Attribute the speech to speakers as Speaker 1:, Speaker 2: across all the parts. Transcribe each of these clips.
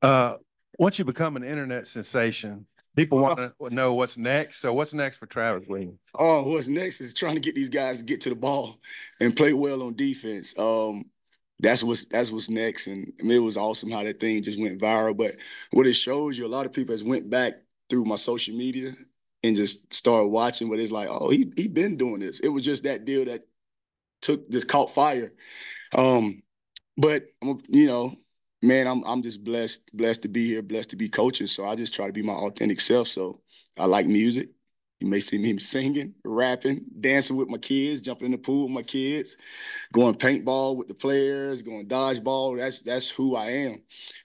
Speaker 1: Uh, Once you become an internet sensation, people want to know what's next. So, what's next for Travis Williams?
Speaker 2: Oh, what's next is trying to get these guys to get to the ball and play well on defense. That's what's next. And I mean, it was awesome how that thing just went viral. But what it shows you, a lot of people has went back through my social media and just started watching. But it's like, oh, he been doing this. It was just that deal that just caught fire. Um, but man, I'm just blessed to be here, blessed to be coaching. So I just try to be my authentic self. So I like music. You may see me singing, rapping, dancing with my kids, jumping in the pool with my kids, going paintball with the players, going dodgeball. That's who I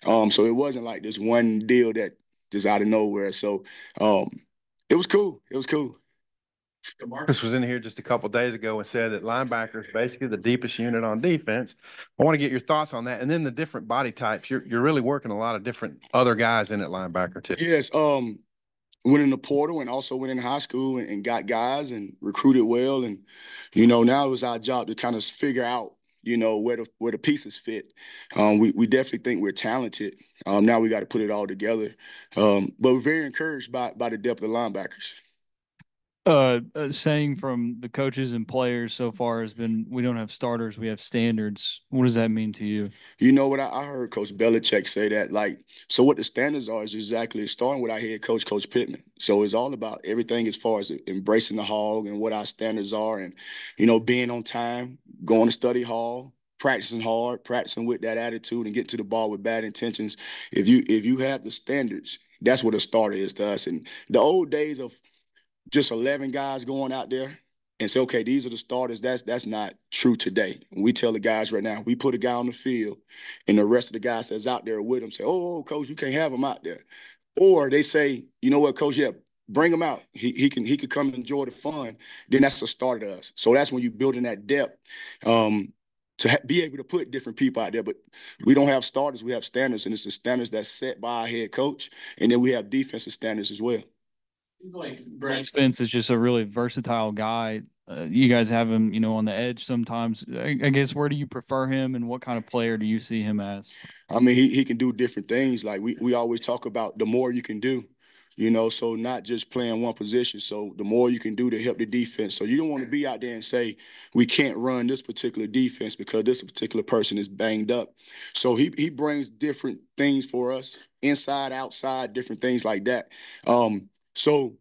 Speaker 2: am. So it wasn't like this one deal that just out of nowhere. So um, it was cool. It was cool.
Speaker 1: Marcus was in here just a couple days ago and said that linebacker is basically the deepest unit on defense. I want to get your thoughts on that, and then the different body types. You're really working a lot of different other guys in at linebacker too.
Speaker 2: Yes. Went in the portal and also went in high school and got guys and recruited well. And, now it was our job to kind of figure out, where the pieces fit. We definitely think we're talented. Now we got to put it all together. But we're very encouraged by the depth of linebackers.
Speaker 3: Saying from the coaches and players so far has been we don't have starters, we have standards. What does that mean to you?
Speaker 2: You know what? I heard Coach Belichick say that. Like, so what the standards are is exactly starting with our head coach, Coach Pittman. So it's all about everything as far as embracing the hog and what our standards are, and being on time, going to study hall, practicing hard, practicing with that attitude, and getting to the ball with bad intentions. If you have the standards, that's what a starter is to us. And the old days of just 11 guys going out there and say, okay, these are the starters. That's not true today. We tell the guys right now, we put a guy on the field and the rest of the guys that's out there with him say, oh, coach, you can't have him out there. Or they say, you know what, coach, yeah, bring him out. He could come and enjoy the fun. Then that's a starter to us. So that's when you build in that depth. Be able to put different people out there. But we don't have starters, we have standards, and it's the standards that's set by our head coach. And then we have defensive standards as well.
Speaker 3: Like Brad Spence is just a really versatile guy. You guys have him, on the edge sometimes. I guess where do you prefer him, and what kind of player do you see him as?
Speaker 2: I mean, he can do different things. Like we always talk about the more you can do, so not just playing one position. So the more you can do to help the defense. So you don't want to be out there and say, we can't run this particular defense because this particular person is banged up. So he brings different things for us, inside, outside, different things like that. So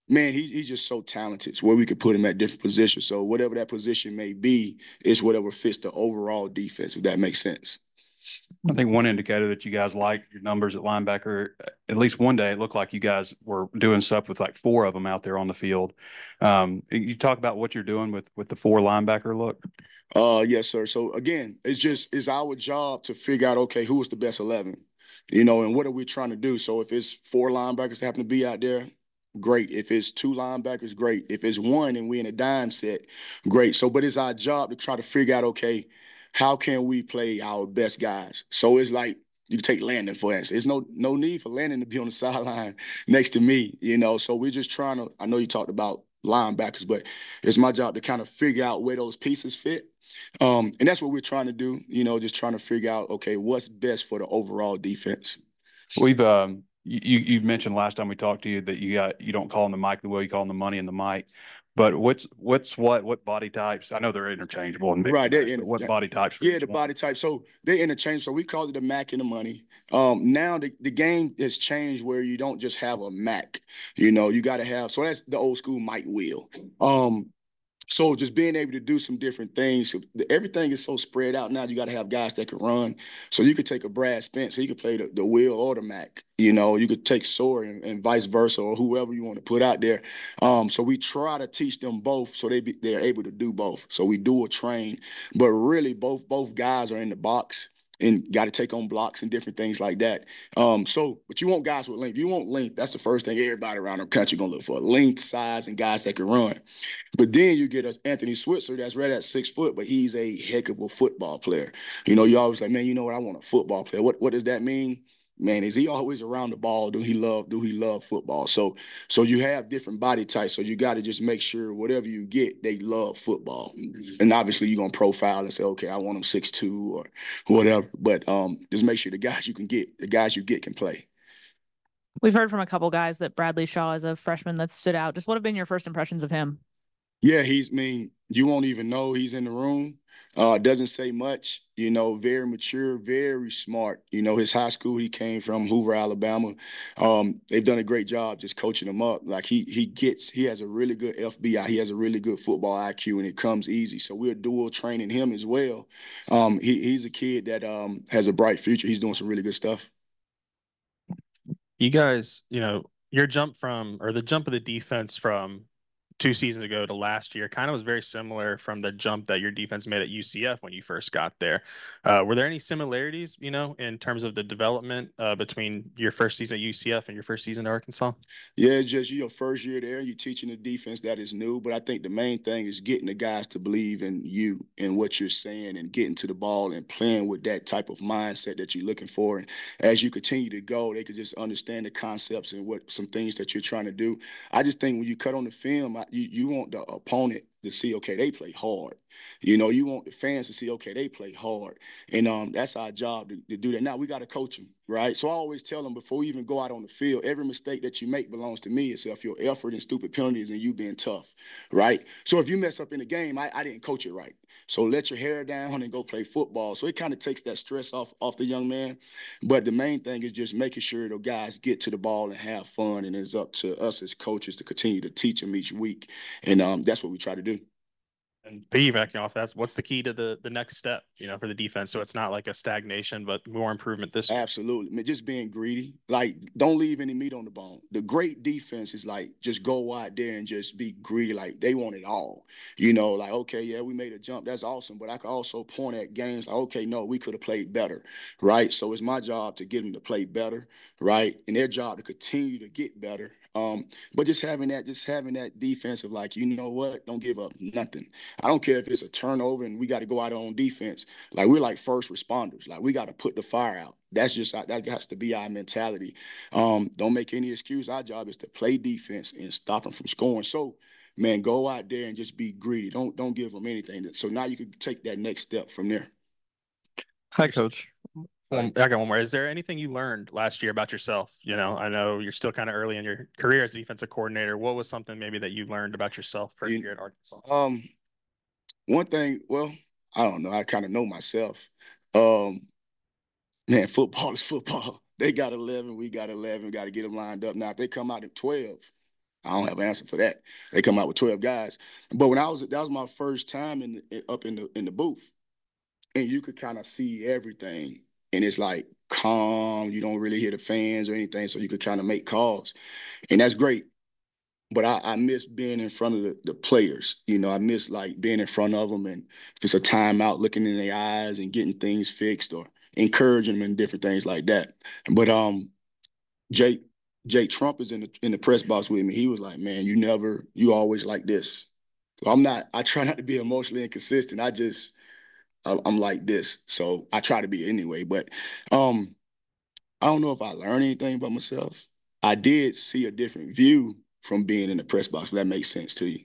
Speaker 2: man, he's just so talented. It's where we could put him at different positions. So whatever that position may be, is whatever fits the overall defense, if that makes sense.
Speaker 4: I think one indicator that you guys like your numbers at linebacker, at least one day, it looked like you guys were doing stuff with like four of them out there on the field. You talk about what you're doing with the four linebacker look.
Speaker 2: Yes, sir. So again, it's our job to figure out, okay, who is the best 11, and what are we trying to do? So if it's four linebackers that happen to be out there, great. If it's two linebackers, great. If it's one and we in a dime set, great. So, but it's our job to try to figure out, okay, how can we play our best guys? So it's like you take Landon for instance. There's no need for Landon to be on the sideline next to me, So we're just trying to. I know you talked about linebackers, but it's my job to kind of figure out where those pieces fit. And that's what we're trying to do, just trying to figure out, okay, what's best for the overall defense.
Speaker 4: We've you mentioned last time we talked to you that you don't call them the Mike the Will, you call them the money and the Mike. But what body types? I know they're interchangeable and
Speaker 2: right.
Speaker 4: what body types?
Speaker 2: Yeah, the body type. So they're interchangeable. So we call it the Mac and the money. Now the game has changed where you don't just have a Mac. You got to have. So that's the old school Mike Will. So just being able to do some different things. So everything is so spread out now. You got to have guys that can run. So you could take a Brad Spence. He could play the Will or the Mac. You could take Sawyer and vice versa, or whoever you want to put out there. So we try to teach them both, so they're able to do both. So we do a train, but really both guys are in the box and got to take on blocks and different things like that. But you want guys with length. You want length. That's the first thing everybody around the country gonna look for: length, size, and guys that can run. But then you get us Anthony Switzer, that's right at 6 foot, but he's a heck of a football player. You always like, man, you know what? I want a football player. What does that mean? man, is he always around the ball? Do he love football? So you have different body types. So you got to just make sure whatever you get, they love football. And obviously you're gonna profile and say, okay, I want them 6'2" or whatever. But just make sure the guys you get can play.
Speaker 5: We've heard from a couple guys that Bradley Shaw is a freshman that stood out. Just what have been your first impressions of him?
Speaker 2: Yeah, you won't even know he's in the room. Doesn't say much, very mature, very smart. His high school he came from, Hoover, Alabama. They've done a great job just coaching him up. Like he has a really good FBI. He has a really good football IQ, and it comes easy. So we're dual training him as well. He's a kid that has a bright future. He's doing some really good stuff.
Speaker 6: You guys, your jump the jump of the defense from 2 seasons ago to last year kind of was very similar from the jump that your defense made at UCF when you first got there. Were there any similarities, in terms of the development between your first season at UCF and your first season at Arkansas?
Speaker 2: Yeah, it's just your first year there. You're teaching a defense that is new, but I think the main thing is getting the guys to believe in you and what you're saying and getting to the ball and playing with that type of mindset that you're looking for. And as you continue to go, they could just understand the concepts and what some things that you're trying to do. I just think when you cut on the film, you want the opponent to see, okay, they play hard. You want the fans to see, okay, they play hard. And that's our job to do that. Now, we got to coach them, right? So I always tell them before we even go out on the field, every mistake that you make belongs to me except your effort and stupid penalties and you being tough, right? So if you mess up in the game, I didn't coach it right. So let your hair down and go play football. So it kind of takes that stress off the young man. But the main thing is just making sure the guys get to the ball and have fun. And it's up to us as coaches to continue to teach them each week. And that's what we try to do.
Speaker 6: And piggybacking off that, what's the key to the next step, for the defense? So it's not like a stagnation, but more improvement this year.
Speaker 2: Absolutely. I mean, just being greedy. Like, don't leave any meat on the bone. The great defense is like, just go out there and just be greedy. Like, they want it all. Like, okay, yeah, we made a jump. That's awesome. But I could also point at games like, okay, no, we could have played better, right? So it's my job to get them to play better, right? And their job to continue to get better. But just having that defensive, like, you know what? Don't give up nothing. I don't care if it's a turnover and we got to go out on defense. Like, we're like first responders. Like, we got to put the fire out. That has to be our mentality. Don't make any excuse. Our job is to play defense and stop them from scoring. So, man, go out there and just be greedy. Don't give them anything. So now you can take that next step from there.
Speaker 7: Hi, Coach.
Speaker 6: I got one more. Is there anything you learned last year about yourself? I know you're still kind of early in your career as a defensive coordinator. What was something maybe that you learned about yourself first year at Arkansas?
Speaker 2: One thing, well, I don't know. I kind of know myself. Man, football is football. They got 11, we got 11. Got to get them lined up. Now, if they come out at 12, I don't have an answer for that. They come out with 12 guys. But that was my first time up in the booth, and you could kind of see everything. And it's like calm. You don't really hear the fans or anything, so you could kind of make calls. And that's great. But I miss being in front of the players. I miss like being in front of them, and if it's a timeout, looking in their eyes and getting things fixed or encouraging them and different things like that. But Jake Trump is in the press box with me. He was like, man, you always like this. So I try not to be emotionally inconsistent. I'm like this. So I try to be anyway. But I don't know if I learned anything about myself. I did see a different view from being in the press box. If that makes sense to you.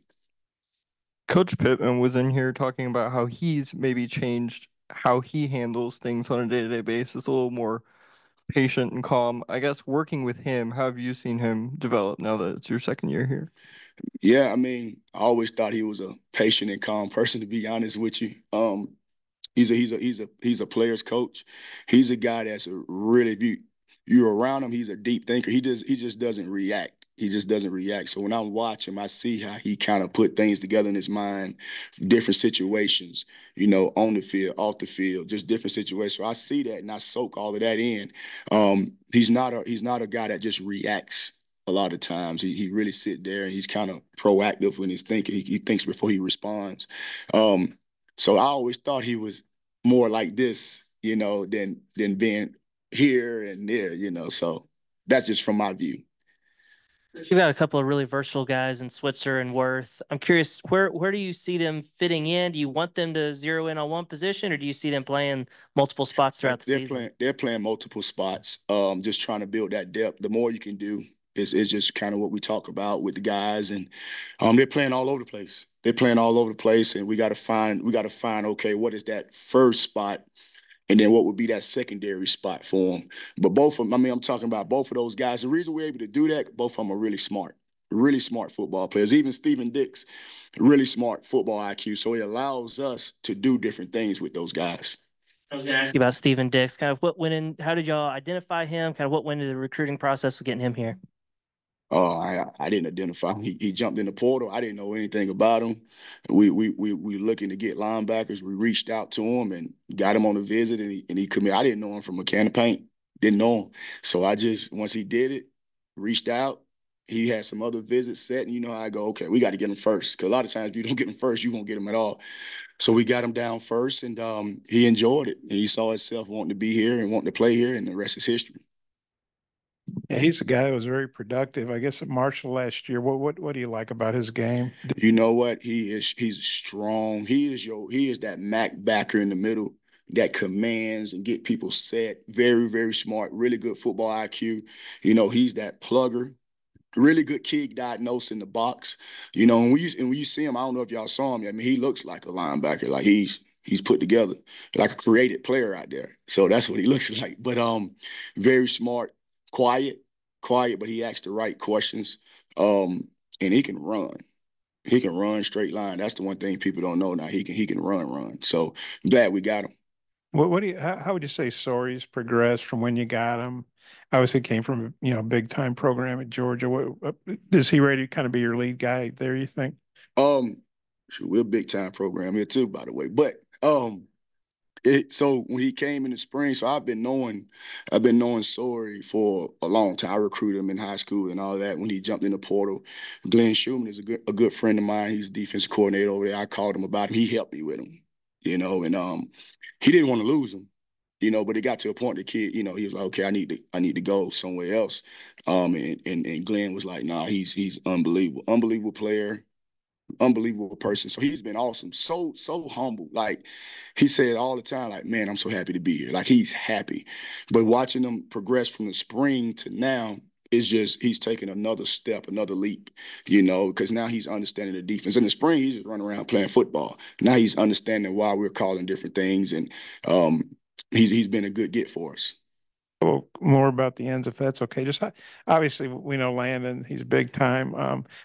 Speaker 7: Coach Pittman was in here talking about how he's maybe changed how he handles things on a day-to-day basis, a little more patient and calm. I guess working with him, how have you seen him develop now that it's your second year here?
Speaker 2: Yeah, I mean, I always thought he was a patient and calm person, to be honest with you. He's a player's coach. He's a guy that's you're around him, he's a deep thinker. He just doesn't react. He just doesn't react. So when I watch him, I see how he kind of put things together in his mind, different situations, on the field, off the field, just different situations. So I see that and I soak all of that in. He's not a guy that just reacts. A lot of times he really sit there and he's kind of proactive when he's thinking. He thinks before he responds. So I always thought he was more like this, than being here and there, So that's just from my view.
Speaker 8: You've got a couple of really versatile guys in Switzer and Worth. I'm curious, where do you see them fitting in? Do you want them to zero in on one position, or do you see them playing multiple spots throughout the season?
Speaker 2: They're playing multiple spots. Just trying to build that depth. The more you can do is just kind of what we talk about with the guys, and they're playing all over the place. They're playing all over the place, and we got to find okay, what is that first spot, and then what would be that secondary spot for them. But both of them, I mean, I'm talking about both of those guys. The reason we're able to do that, both of them are really smart football players. Even Stephen Dix, really smart football IQ. So it allows us to do different things with those guys.
Speaker 8: I was going to ask you about Stephen Dix. Kind of what went in, how did y'all identify him? Kind of what went into the recruiting process of getting him here?
Speaker 2: Oh, I didn't identify him. He jumped in the portal. I didn't know anything about him. We looking to get linebackers. We reached out to him and got him on a visit, and he committed. I didn't know him from a can of paint. Didn't know him. So I just, once he did it, reached out. He had some other visits set, and you know how I go, okay, we got to get him first. Because a lot of times if you don't get him first, you won't get him at all. So we got him down first, and he enjoyed it. And he saw himself wanting to be here and wanting to play here, and the rest is history.
Speaker 9: Yeah, he's a guy that was very productive. I guess at Marshall last year. What do you like about his game?
Speaker 2: You know what? He's strong. He is that Mac backer in the middle that commands and get people set. Very, very smart, really good football IQ. You know, he's that plugger. Really good kid diagnosed in the box. You know, and when you see him, I don't know if y'all saw him. I mean, he looks like a linebacker. Like he's put together, like a created player out there. So that's what he looks like. But very smart, quiet, but he asks the right questions. And he can run. He can run straight line. That's the one thing people don't know now. He can run. So I'm glad we got him.
Speaker 9: What do you how would you say Sori's progressed from when you got him? Obviously came from big time program at Georgia. What is he ready to kind of be your lead guy there, you think?
Speaker 2: We're a big time program here too, by the way. But so when he came in the spring, so I've been knowing Sori for a long time. I recruited him in high school and all that. When he jumped in the portal, Glenn Schumann is a good friend of mine. He's defensive coordinator over there. I called him about him. He helped me with him, and he didn't want to lose him, but it got to a point the kid, he was like, okay, I need to go somewhere else. And Glenn was like, nah, he's unbelievable player. Unbelievable person. So he's been awesome. So humble. Like he said all the time, like, man, I'm so happy to be here. Like he's happy. But watching him progress from the spring to now is just he's taking another step, another leap, because now he's understanding the defense. In the spring, he's just running around playing football. Now he's understanding why we're calling different things, and he's been a good get for us.
Speaker 9: Well, more about the ends, if that's okay. Just obviously, we know Landon; he's big time.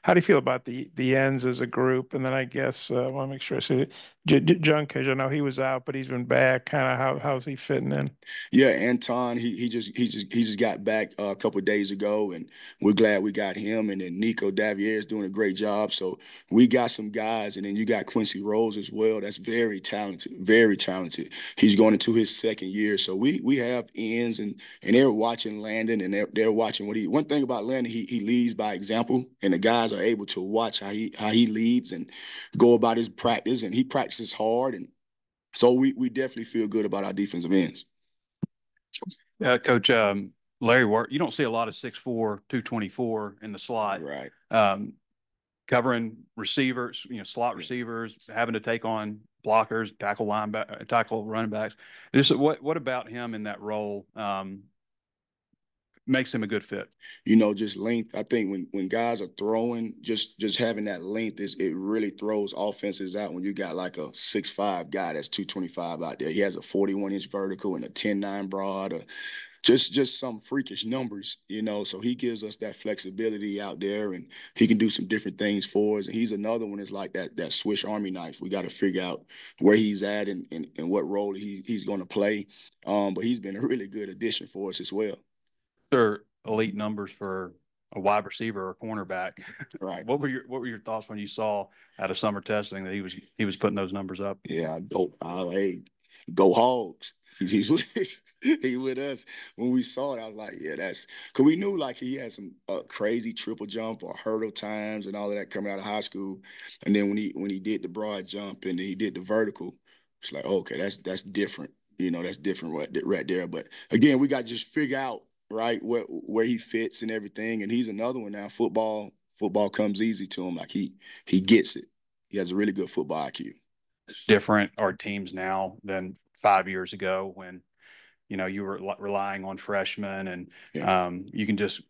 Speaker 9: How do you feel about the ends as a group? And then I guess I want to make sure I say Junkins. I know he was out, but he's been back. Kind of how's he fitting in?
Speaker 2: Yeah, Anton, he just got back a couple of days ago, and we're glad we got him. And then Nico Davier is doing a great job. So we got some guys, and then you got Quincy Rose as well. That's very talented, very talented. He's going into his second year, so we have ends, and they're watching Landon, and they're watching what he. One thing about Landon, he leads by example, and the guys are able to watch how he leads and go about his practice, and he practices hard, and so we definitely feel good about our defensive ends.
Speaker 4: Coach, Larry Work, you don't see a lot of 6'4", 224 in the slot.
Speaker 2: Right.
Speaker 4: Covering receivers, slot receivers, having to take on blockers, tackle running backs. Just what about him in that role makes him a good fit?
Speaker 2: Just length. I think when guys are throwing, just having that length it really throws offenses out when you got like a 6'5" guy that's 225 out there. He has a 41-inch vertical and a 10-9 broad, or just some freakish numbers, so he gives us that flexibility out there, and he can do some different things for us. And he's another one that's like that Swiss Army knife. We got to figure out where he's at and what role he's going to play. But he's been a really good addition for us as well.
Speaker 4: They're elite numbers for a wide receiver or cornerback.
Speaker 2: Right.
Speaker 4: What were your thoughts when you saw out of summer testing that he was putting those numbers up?
Speaker 2: Yeah, go Hogs. He with us. When we saw it, I was like, yeah, that's because we knew like he had some crazy triple jump or hurdle times and all of that coming out of high school. And then when he did the broad jump and then he did the vertical, it's like, okay, that's different. That's different right there. But again, we got to just figure out right? Where he fits and everything. And he's another one now. Football comes easy to him. Like he gets it. He has a really good football IQ.
Speaker 4: Different are teams now than 5 years ago when, you were relying on freshmen and you can just,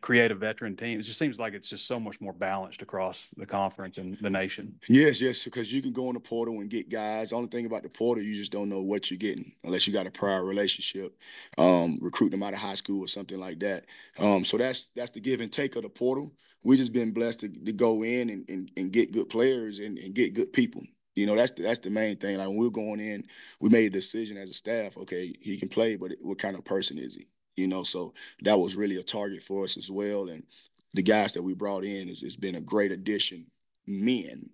Speaker 4: create a veteran team. It just seems like it's just so much more balanced across the conference and the nation.
Speaker 2: Yes, because you can go in the portal and get guys. The only thing about the portal, you just don't know what you're getting unless you got a prior relationship, recruit them out of high school or something like that. So that's the give and take of the portal. We've just been blessed to go in and get good players and get good people. That's the main thing. Like when we were going in, we made a decision as a staff. Okay, he can play, but what kind of person is he? So that was really a target for us as well. And the guys that we brought in has been a great addition. Men,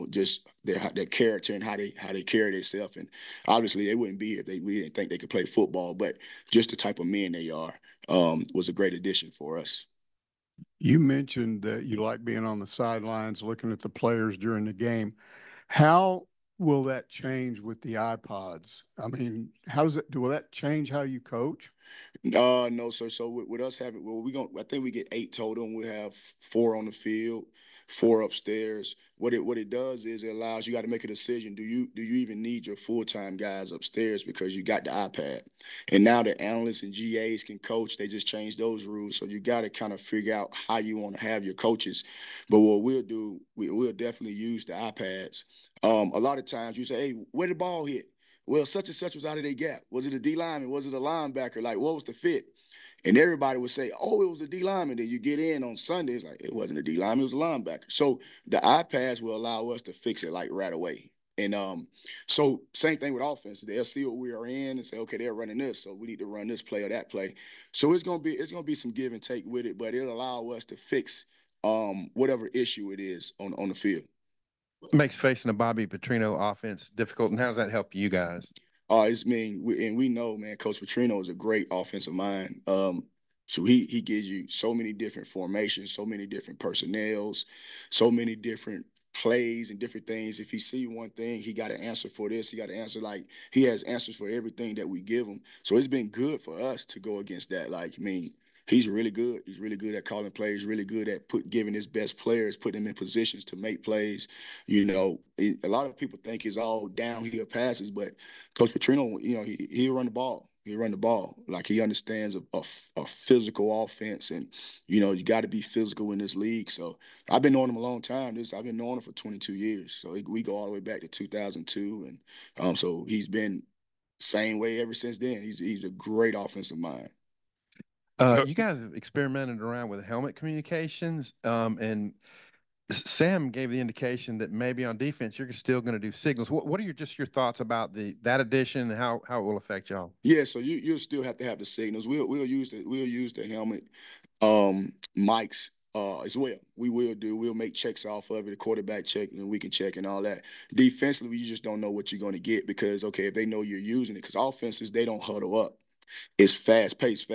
Speaker 2: just their character and how they carry themselves. And obviously they wouldn't be if we didn't think they could play football, but just the type of men they are was a great addition for us.
Speaker 10: You mentioned that you like being on the sidelines, looking at the players during the game. How will that change with the iPods? I mean, will that change how you coach?
Speaker 2: No, sir. So with us having, I think we get 8 total, and we have 4 on the field, 4 upstairs. What it does is it allows you got to make a decision. Do you even need your full-time guys upstairs because you got the iPad? And now the analysts and GAs can coach. They just changed those rules. So you got to kind of figure out how you want to have your coaches. But what we'll do, we'll definitely use the iPads. A lot of times you say, hey, where the ball hit? Well, such and such was out of their gap. Was it a D lineman? Was it a linebacker? Like, what was the fit? And everybody would say, oh, it was a D lineman. Then you get in on Sundays, like, it wasn't a D lineman, it was a linebacker. So the iPads will allow us to fix it like right away. And so same thing with offense. They'll see what we are in and say, okay, they're running this, so we need to run this play or that play. So it's gonna be some give and take with it, but it'll allow us to fix whatever issue it is on the field.
Speaker 1: What makes facing a Bobby Petrino offense difficult, and how does that help you guys?
Speaker 2: We know, man, Coach Petrino is a great offensive mind. So he gives you so many different formations, so many different personnels, so many different plays and different things. If he see one thing, he got an answer for this. He got an answer. Like, he has answers for everything that we give him. So it's been good for us to go against that. Like, I mean, he's really good. He's really good at calling plays, really good at giving his best players, putting them in positions to make plays. A lot of people think it's all downhill passes, but Coach Petrino, he'll run the ball. He'll run the ball. Like, he understands a physical offense, and, you got to be physical in this league. So I've been knowing him a long time. I've been knowing him for 22 years. So we go all the way back to 2002. And so he's been same way ever since then. He's a great offensive mind.
Speaker 1: You guys have experimented around with helmet communications, and Sam gave the indication that maybe on defense you're still going to do signals. What are your thoughts about that addition and how it will affect y'all?
Speaker 2: Yeah, so you'll still have to have the signals. We'll use the helmet mics as well. We'll make checks off of it, a quarterback check, and we can check and all that. Defensively, you just don't know what you're going to get because, okay, if they know you're using it, because offenses, they don't huddle up. It's fast paced.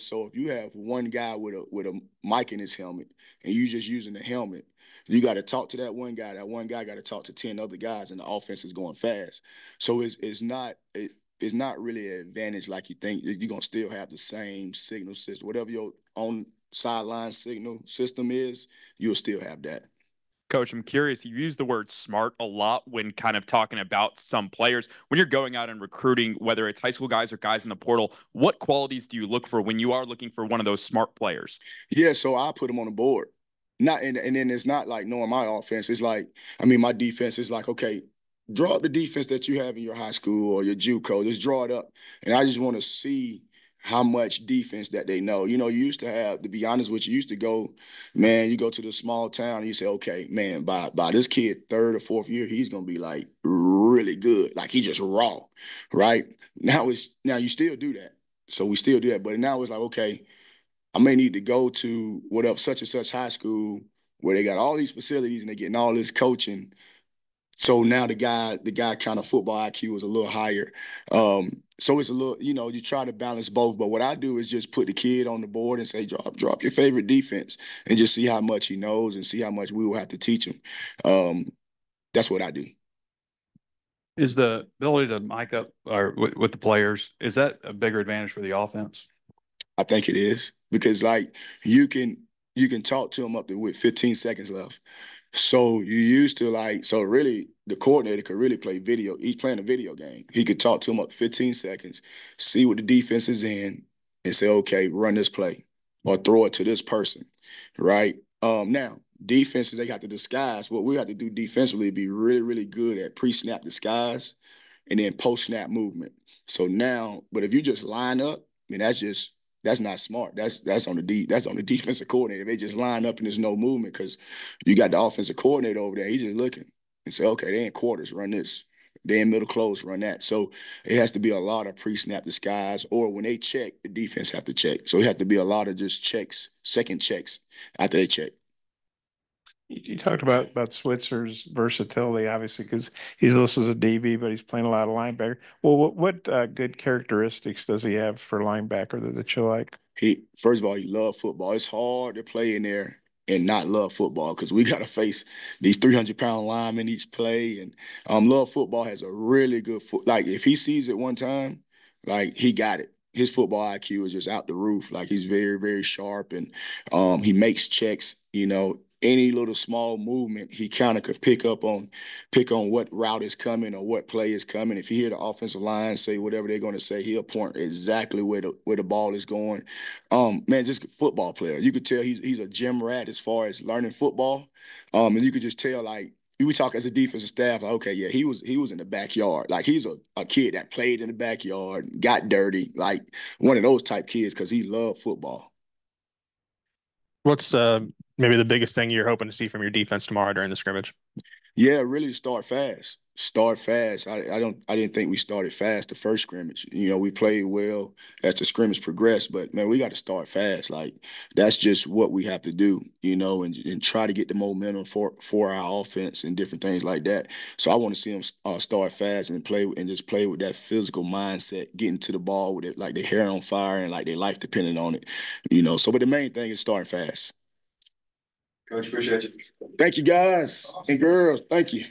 Speaker 2: So if you have one guy with a mic in his helmet and you just using the helmet, you got to talk to that one guy. That one guy got to talk to 10 other guys, and the offense is going fast. So it's not really an advantage like you think. You're gonna still have the same signal system, whatever your own sideline signal system is. You'll still have that.
Speaker 11: Coach, I'm curious, you use the word smart a lot when kind of talking about some players. When you're going out and recruiting, whether it's high school guys or guys in the portal, what qualities do you look for when you are looking for one of those smart players?
Speaker 2: Yeah, so I put them on the board. And then it's not like knowing my offense. It's like, my defense is like, okay, draw up the defense that you have in your high school or your JUCO. Just draw it up. And I just want to see how much defense that they know. You used to have, to be honest with you, used to go, man, you go to the small town and you say, okay, man, by this kid, 3rd or 4th year, he's going to be like really good. Like, he just raw, right? Now you still do that. So we still do that. But now it's like, okay, I may need to go to such and such high school where they got all these facilities and they're getting all this coaching. So now the guy kind of football IQ is a little higher. So it's a little, you try to balance both. But what I do is just put the kid on the board and say, drop your favorite defense and just see how much he knows and see how much we will have to teach him. That's what I do.
Speaker 4: Is the ability to mic up or with the players, is that a bigger advantage for the offense?
Speaker 2: I think it is because like you can talk to him up to with 15 seconds left. So you used to like so really the coordinator could really play video. He's playing a video game. He could talk to him up to 15 seconds, see what the defense is in, and say, okay, run this play or throw it to this person. Right? Now, defenses, they got to disguise. What we have to do defensively be really, really good at pre-snap disguise and then post-snap movement. So now, but if you just line up, I mean, that's not smart. That's on the defensive coordinator. They just line up and there's no movement because you got the offensive coordinator over there. He's just looking and say, okay, they in quarters, run this. They in middle close, run that. So it has to be a lot of pre-snap disguise, or when they check, the defense have to check. So it has to be a lot of just checks, second checks after they check.
Speaker 9: You talked about Switzer's versatility, obviously, because he's listed as a DB, but he's playing a lot of linebacker. Well, what good characteristics does he have for linebacker that you like?
Speaker 2: First of all, he loves football. It's hard to play in there and not love football because we got to face these 300-pound linemen each play. And love football has a really good foot. Like if he sees it one time, like he got it. His football IQ is just out the roof. Like he's very, very sharp and he makes checks, any little small movement, he kind of could pick on what route is coming or what play is coming. If you hear the offensive line say whatever they're going to say, he'll point exactly where the ball is going. Man, just a football player. You could tell he's a gym rat as far as learning football. And you could just tell like we talk as a defensive staff, like, okay, yeah, he was in the backyard. Like he's a kid that played in the backyard, got dirty, like one of those type kids because he loved football.
Speaker 6: What's maybe the biggest thing you're hoping to see from your defense tomorrow during the scrimmage?
Speaker 2: Yeah, really start fast. Start fast. I didn't think we started fast the first scrimmage. We played well as the scrimmage progressed, but man, we got to start fast. Like that's just what we have to do, and try to get the momentum for our offense and different things like that. So I want to see them start fast and just play with that physical mindset, getting to the ball with it like their hair on fire and like their life depending on it. So but the main thing is starting fast.
Speaker 12: Coach, appreciate you.
Speaker 2: Thank you, guys and girls. Thank you.